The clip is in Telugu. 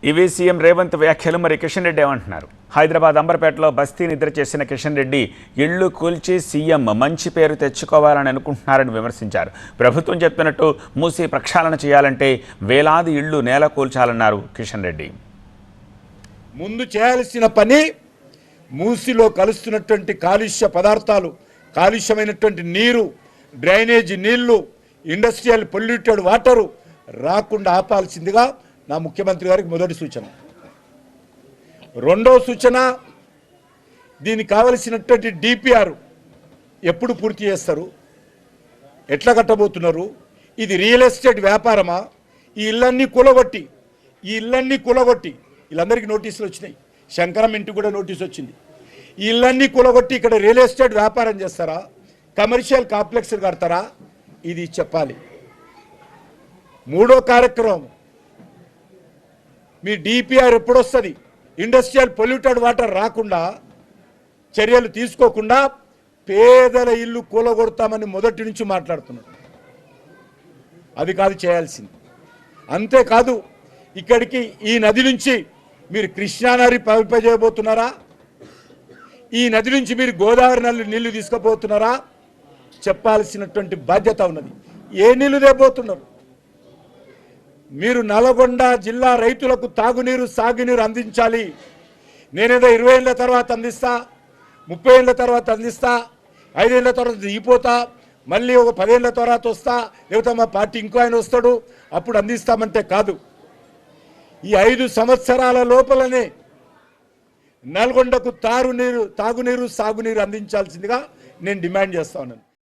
ఇవి సీఎం రేవంత్ వ్యాఖ్యలు. మరి కిషన్ రెడ్డి ఏమంటున్నారు? హైదరాబాద్ అంబర్పేటలో బస్తీ నిద్ర చేసిన కిషన్ రెడ్డి ఇళ్లు కూల్చి సీఎం మంచి పేరు తెచ్చుకోవాలని అనుకుంటున్నారని విమర్శించారు. ప్రభుత్వం చెప్తున్నట్టు మూసి ప్రక్షాళన చేయాలంటే వేలాది ఇళ్లు నేల కూల్చాలన్నారు కిషన్ రెడ్డి. ముందు చేయాల్సిన పని మూసిలో కలుస్తున్నటువంటి కాలుష్య పదార్థాలు, కాలుష్యమైనటువంటి నీరు, డ్రైనేజీ నీళ్లు, ఇండస్ట్రియల్ పొల్యూటెడ్ వాటరు రాకుండా ఆపాల్సిందిగా నా ముఖ్యమంత్రి గారికి మొదటి సూచన. రెండో సూచన, దీనికి కావలసినటువంటి డిపిఆర్ ఎప్పుడు పూర్తి చేస్తారు, ఎట్లా కట్టబోతున్నారు, ఇది రియల్ ఎస్టేట్ వ్యాపారమా, ఈ ఇళ్ళన్నీ కూలగొట్టి వీళ్ళందరికీ నోటీసులు వచ్చినాయి. శంకరం ఇంటికి కూడా నోటీస్ వచ్చింది. ఈ ఇళ్ళన్నీ కూలగొట్టి ఇక్కడ రియల్ ఎస్టేట్ వ్యాపారం చేస్తారా, కమర్షియల్ కాంప్లెక్స్ కడతారా, ఇది చెప్పాలి. మూడో కార్యక్రమం, మీ డిపిఆర్ ఎప్పుడు వస్తుంది, ఇండస్ట్రియల్ పొల్యూటెడ్ వాటర్ రాకుండా చర్యలు తీసుకోకుండా పేదల ఇల్లు కూలగొడతామని మొదటి నుంచి మాట్లాడుతున్నారు. అది కాదు చేయాల్సింది. అంతేకాదు, ఇక్కడికి ఈ నది నుంచి మీరు కృష్ణానది ప్రవహింపజేయబోతున్నారా, ఈ నది నుంచి మీరు గోదావరి నీళ్లు తీసుకుపోతున్నారా చెప్పాల్సినటువంటి బాధ్యత ఉన్నది. ఏ నీళ్లు తేబోతున్నారు? మీరు నల్గొండ జిల్లా రైతులకు తాగునీరు, సాగునీరు అందించాలి. నేనేదో 20 ఏళ్ళ తర్వాత అందిస్తా, 30 ఏళ్ళ తర్వాత అందిస్తా, 5 ఏళ్ళ తర్వాత దిగిపోతా, మళ్ళీ ఒక 10 ఏళ్ళ తర్వాత వస్తా, లేకపోతే మా పార్టీ ఇంకో ఆయన వస్తాడు అప్పుడు అందిస్తామంటే కాదు. ఈ 5 సంవత్సరాల లోపలనే నల్గొండకు తాగునీరు, సాగునీరు అందించాల్సిందిగా నేను డిమాండ్ చేస్తా ఉన్నాను.